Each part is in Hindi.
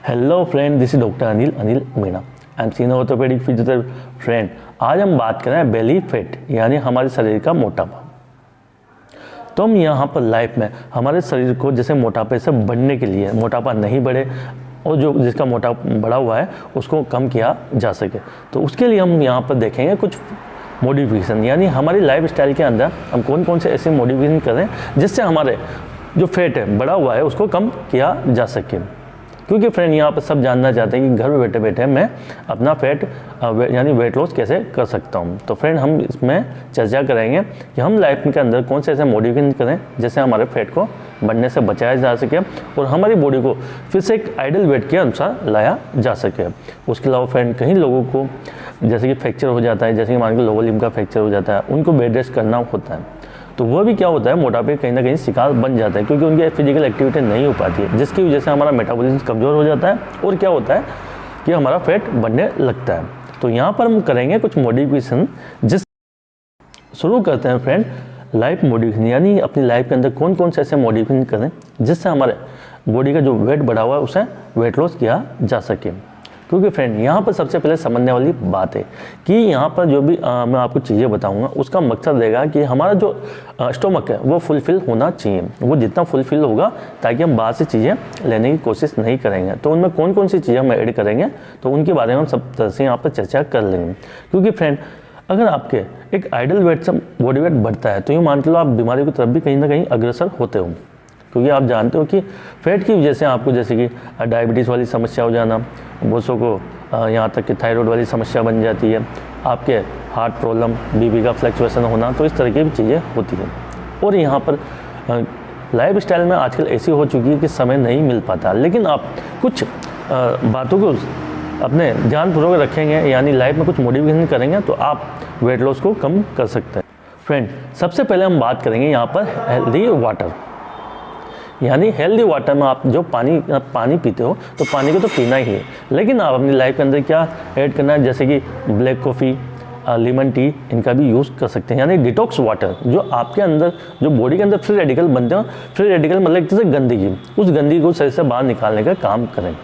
Hello friend, this is doctor Anil Meena. I am senior orthopaedic physiotherapy. Friend, आज हम बात कर रहे हैं बेली फैट यानी हमारे शरीर का मोटापा। तो हम यहाँ पर लाइफ में हमारे शरीर को जैसे मोटापे से बढ़ने के लिए मोटापा नहीं बढ़े और जो जिसका मोटापा बढ़ा हुआ है उसको कम किया जा सके, तो उसके लिए हम यहाँ पर देखेंगे कुछ मॉडिफिकेशन, यानी हमारी लाइफ स्टाइल के अंदर हम कौन कौन से ऐसे मॉडिफिकेशन करें जिससे हमारे जो फैट है बढ़ा हुआ है उसको कम किया जा सके। क्योंकि फ्रेंड यहाँ पर सब जानना चाहते हैं कि घर में बैठे बैठे मैं अपना फैट यानी वेट लॉस कैसे कर सकता हूँ। तो फ्रेंड हम इसमें चर्चा करेंगे कि हम लाइफ के अंदर कौन से ऐसे मॉडिफिकेशन करें जिससे हमारे फैट को बढ़ने से बचाया जा सके और हमारी बॉडी को फिर से एक आइडियल वेट के अनुसार लाया जा सके। उसके अलावा फ्रेंड कहीं लोगों को जैसे कि फ्रैक्चर हो जाता है, जैसे कि मान के लोअर लिम्ब का फ्रैक्चर हो जाता है, उनको बेड रेस्ट करना होता है, तो वह भी क्या होता है मोटापे कहीं ना कहीं शिकार बन जाता है क्योंकि उनकी फिजिकल एक्टिविटी नहीं हो पाती है, जिसकी वजह से हमारा मेटाबॉलिज्म कमज़ोर हो जाता है और क्या होता है कि हमारा फैट बढ़ने लगता है। तो यहाँ पर हम करेंगे कुछ मॉडिफिकेशन। शुरू करते हैं फ्रेंड लाइफ मॉडिफिकेशन, यानी अपनी लाइफ के अंदर कौन कौन से ऐसे मॉडिफिकेशन करें जिससे हमारे बॉडी का जो वेट बढ़ा हुआ है उसे वेट लॉस किया जा सके। क्योंकि फ्रेंड यहाँ पर सबसे पहले समझने वाली बात है कि यहाँ पर जो भी मैं आपको चीज़ें बताऊँगा उसका मकसद रहेगा कि हमारा जो स्टोमक है वो फुलफिल होना चाहिए, वो जितना फुलफिल होगा ताकि हम बाहर से चीज़ें लेने की कोशिश नहीं करेंगे। तो उनमें कौन कौन सी चीज़ें हम ऐड करेंगे तो उनके बारे में हम सब तरह से यहाँ पर चर्चा कर लेंगे। क्योंकि फ्रेंड अगर आपके एक आइडियल वेट से बॉडी वेट बढ़ता है तो यूँ मान के लो आप बीमारी की तरफ भी कहीं ना कहीं अग्रसर होते हो, क्योंकि आप जानते हो कि फैट की वजह से आपको जैसे कि डायबिटीज़ वाली समस्या हो जाना, बहुतों को यहाँ तक कि थायराइड वाली समस्या बन जाती है, आपके हार्ट प्रॉब्लम, बीपी का फ्लक्चुएशन होना, तो इस तरह की भी चीज़ें होती हैं। और यहाँ पर लाइफ स्टाइल में आजकल ऐसी हो चुकी है कि समय नहीं मिल पाता, लेकिन आप कुछ बातों को अपने ध्यानपूर्वक रखेंगे, यानी लाइफ में कुछ मॉडिफिकेशन करेंगे तो आप वेट लॉस को कम कर सकते हैं। फ्रेंड सबसे पहले हम बात करेंगे यहाँ पर हेल्दी वाटर, यानी हेल्दी वाटर में आप जो पानी पीते हो तो पानी को तो पीना ही है, लेकिन आप अपनी लाइफ के अंदर क्या ऐड करना है, जैसे कि ब्लैक कॉफ़ी, लेमन टी, इनका भी यूज़ कर सकते हैं। यानी डिटॉक्स वाटर जो आपके अंदर जो बॉडी के अंदर फ्री रेडिकल बनते हैं, फ्री रेडिकल मतलब एक तरह से गंदगी, उस गंदगी को शरीर से बाहर निकालने का काम करें।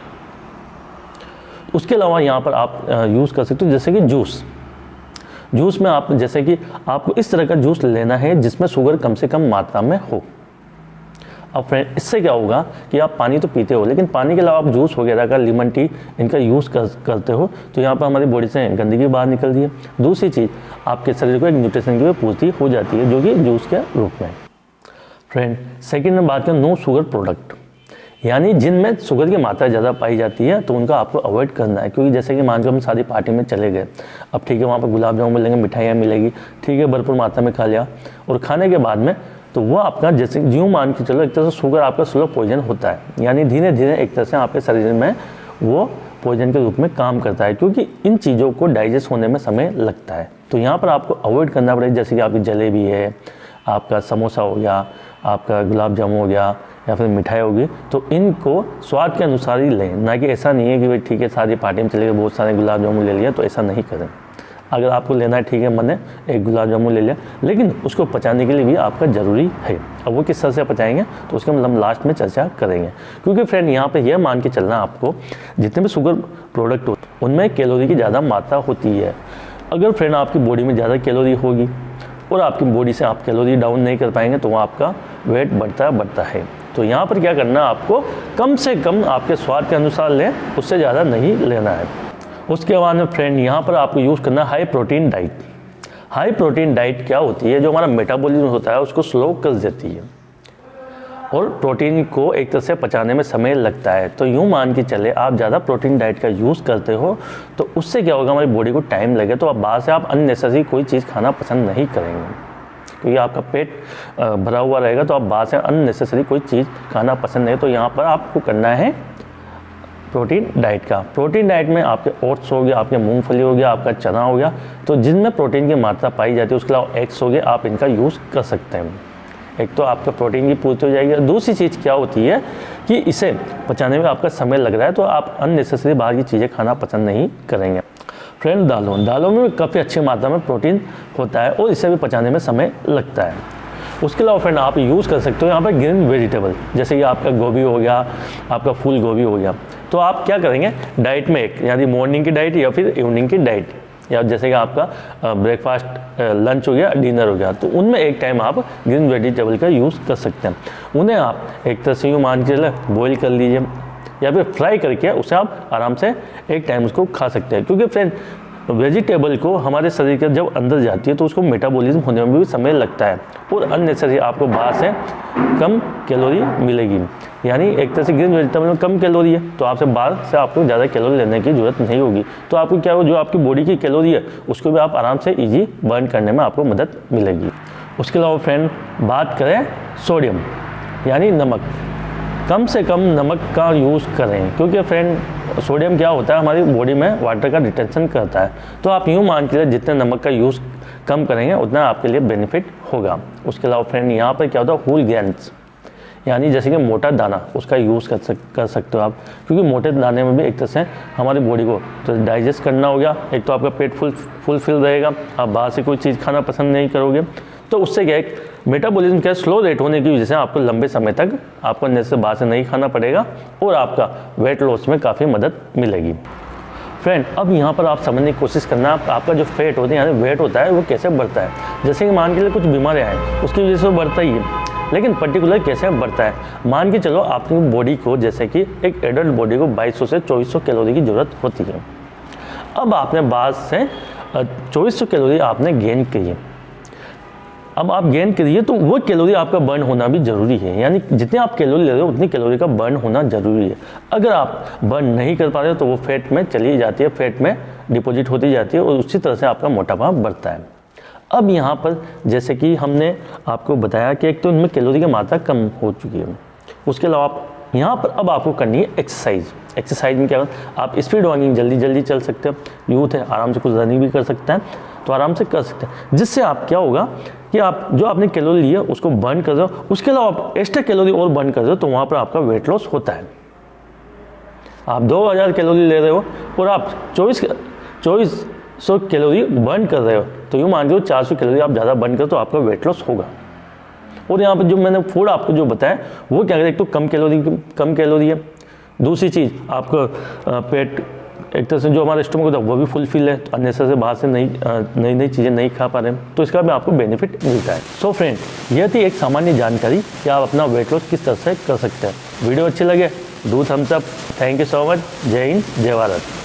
उसके अलावा यहाँ पर आप यूज़ कर सकते हो जैसे कि जूस में आप जैसे कि आपको इस तरह का जूस लेना है जिसमें शुगर कम से कम मात्रा में हो। अब फ्रेंड इससे क्या होगा कि आप पानी तो पीते हो, लेकिन पानी के अलावा आप जूस वगैरह का, लेमन टी, इनका यूज़ करते हो तो यहाँ पर हमारी बॉडी से गंदगी बाहर निकलती है। दूसरी चीज़ आपके शरीर को एक न्यूट्रिशन की पूर्ति हो जाती है जो कि जूस के रूप में। फ्रेंड सेकंड में बात करें नो शुगर प्रोडक्ट, यानी जिनमें शुगर की मात्रा ज़्यादा पाई जाती है तो उनका आपको अवॉइड करना है। क्योंकि जैसे कि मान लो हम शादी पार्टी में चले गए, अब ठीक है वहाँ पर गुलाब जामुन मिलेंगे, मिठाइयाँ मिलेगी, ठीक है भरपूर मात्रा में खा लिया, और खाने के बाद में तो वो आपका जैसे ज्यों मान के चलो एक तरह से शुगर आपका स्लो पॉइजन होता है, यानी धीरे धीरे एक तरह से आपके शरीर में वो पॉइजन के रूप में काम करता है, क्योंकि इन चीज़ों को डाइजेस्ट होने में समय लगता है। तो यहाँ पर आपको अवॉइड करना पड़ेगा, जैसे कि आपकी जलेबी है, आपका समोसा हो गया, आपका गुलाब जामुन हो गया, या फिर मिठाई होगी, तो इनको स्वाद के अनुसार ही लें, ना कि ऐसा नहीं है कि भाई ठीक है शादी पार्टी में चले गए बहुत सारे गुलाब जामुन ले लिया, तो ऐसा नहीं करें। अगर आपको लेना है ठीक है, मैंने एक गुलाब जामुन ले लिया, लेकिन उसको पचाने के लिए भी आपका ज़रूरी है। अब वो किस तरह से पचाएंगे तो उसके हम लास्ट में चर्चा करेंगे। क्योंकि फ्रेंड यहाँ पे यह मान के चलना आपको जितने भी शुगर प्रोडक्ट होते हैं उनमें कैलोरी की ज़्यादा मात्रा होती है। अगर फ्रेंड आपकी बॉडी में ज़्यादा कैलोरी होगी और आपकी बॉडी से आप कैलोरी डाउन नहीं कर पाएंगे तो आपका वेट बढ़ता है। तो यहाँ पर क्या करना है, आपको कम से कम आपके स्वाद के अनुसार लें, उससे ज़्यादा नहीं लेना है। उसके बाद में फ्रेंड यहाँ पर आपको यूज़ करना है high protein diet. High protein diet क्या होती है, जो हमारा मेटाबॉलिज्म होता है उसको स्लो कर देती है और प्रोटीन को एक तरह से पचाने में समय लगता है। तो यूँ मान के चले आप ज़्यादा प्रोटीन डाइट का यूज़ करते हो तो उससे क्या होगा, हमारी बॉडी को टाइम लगे, तो आप बाहर से आप अननेसेसरी कोई चीज़ खाना पसंद नहीं करेंगे, क्योंकि आपका पेट भरा हुआ रहेगा, तो आप बाहर से अननेसेसरी कोई चीज़ खाना पसंद नहीं। तो यहाँ पर आपको करना है प्रोटीन डाइट का। प्रोटीन डाइट में आपके ओट्स हो गया, आपके मूंगफली हो गया, आपका चना हो गया, तो जिनमें प्रोटीन की मात्रा पाई जाती है, उसके अलावा एग्स हो गए, आप इनका यूज़ कर सकते हैं। एक तो आपका प्रोटीन की पूर्ति हो जाएगी, दूसरी चीज़ क्या होती है कि इसे पचाने में आपका समय लग रहा है तो आप अननेसेसरी बाहर की चीज़ें खाना पसंद नहीं करेंगे। फ्रेंड दालों में काफ़ी अच्छी मात्रा में प्रोटीन होता है और इसे भी पचाने में समय लगता है। उसके अलावा फ्रेंड आप यूज़ कर सकते हो यहाँ पर ग्रीन वेजिटेबल, जैसे कि आपका गोभी हो गया, आपका फूल गोभी हो गया, तो आप क्या करेंगे, डाइट में एक यानी मॉर्निंग की डाइट या फिर इवनिंग की डाइट, या जैसे कि आपका ब्रेकफास्ट, लंच हो गया, डिनर हो गया, तो उनमें एक टाइम आप ग्रीन वेजिटेबल का यूज़ कर सकते हैं। उन्हें आप एक तरह से यूँ मान के चले बॉईल कर लीजिए या फिर फ्राई करके उसे आप आराम से एक टाइम उसको खा सकते हैं। क्योंकि फ्रेंड वेजिटेबल को हमारे शरीर के जब अंदर जाती है तो उसको मेटाबॉलिज्म होने में भी समय लगता है और अननेसेसरी आपको बाहर से कम कैलोरी मिलेगी। यानी एक तरह से ग्रीन वेजिटेबल में कम कैलोरी है तो आपसे बाहर से आपको ज़्यादा कैलोरी लेने की जरूरत नहीं होगी। तो आपको क्या हो, जो आपकी बॉडी की कैलोरी है उसको भी आप आराम से ईजी बर्न करने में आपको मदद मिलेगी। उसके अलावा फ्रेंड बात करें सोडियम यानी नमक, कम से कम नमक का यूज़ करें। क्योंकि फ्रेंड सोडियम क्या होता है, हमारी बॉडी में वाटर का रिटेंशन करता है। तो आप यूँ मान के जितने नमक का यूज़ कम करेंगे उतना आपके लिए बेनिफिट होगा। उसके अलावा फ्रेंड यहाँ पर क्या होता है, होल ग्रेन्स यानी जैसे कि मोटा दाना, उसका यूज़ कर सकते हो आप। क्योंकि मोटे दाने में भी एक तरह से हमारी बॉडी को तो डाइजेस्ट करना हो गया, एक तो आपका पेट फुल रहेगा, आप बाहर से कोई चीज़ खाना पसंद नहीं करोगे, तो उससे क्या है मेटाबॉलिज्म क्या स्लो रेट होने की वजह से आपको लंबे समय तक आपको अंदर से बाहर से नहीं खाना पड़ेगा और आपका वेट लॉस में काफ़ी मदद मिलेगी। फ्रेंड अब यहाँ पर आप समझने की कोशिश करना, आपका जो फैट होता है यानी वेट होता है वो कैसे बढ़ता है। जैसे कि मान के लिए कुछ बीमारियाँ हैं उसकी वजह से वो बढ़ता ही है, लेकिन पर्टिकुलर कैसे बढ़ता है। मान के चलो आपकी बॉडी को, जैसे कि एक एडल्ट बॉडी को 2200 से 2400 कैलोरी की ज़रूरत होती है। अब आपने बाहर से 2400 कैलोरी आपने गेन की है, अब आप गेन करिए तो वो कैलोरी आपका बर्न होना भी ज़रूरी है। यानी जितने आप कैलोरी ले रहे हो उतनी कैलोरी का बर्न होना ज़रूरी है। अगर आप बर्न नहीं कर पा रहे हो तो वो फैट में चली जाती है, फैट में डिपॉजिट होती जाती है और उसी तरह से आपका मोटापा बढ़ता है। अब यहाँ पर जैसे कि हमने आपको बताया कि एक तो इनमें कैलोरी की मात्रा कम हो चुकी है, उसके अलावा आप यहाँ पर अब आपको करनी है एक्सरसाइज। एक्सरसाइज में क्या, आप स्पीड वॉकिंग जल्दी चल सकते हो, यूथ है आराम से कुछ रनिंग भी कर सकते हैं, तो आराम से कर सकते हैं। जिससे आप क्या होगा कि आप जो आपने कैलोरी ली है उसको बर्न कर रहे हो, उसके अलावा आप एक्स्ट्रा कैलोरी और बर्न कर रहे हो, तो वहाँ पर आपका वेट लॉस होता है। आप 2000 कैलोरी ले रहे हो और आप 2400 कैलोरी बर्न कर रहे हो, तो यूँ मान के 400 कैलोरी आप ज़्यादा बर्न करो तो आपका वेट लॉस होगा। और यहाँ पर जो मैंने फूड आपको जो बताया वो क्या करें, एक तो कम कैलोरी है, दूसरी चीज़ आपका पेट एक तरह से जो हमारा स्टमक होता है वो भी फुलफिल है, तो अन्य से बाहर से नई चीज़ें नहीं खा पा रहे हैं, तो इसका भी आपको बेनिफिट मिलता है। सो फ्रेंड यह थी एक सामान्य जानकारी कि आप अपना वेट लॉस किस तरह से कर सकते हैं। वीडियो अच्छे लगे do thumbs up. Thank you so much. जय हिंद, जय भारत।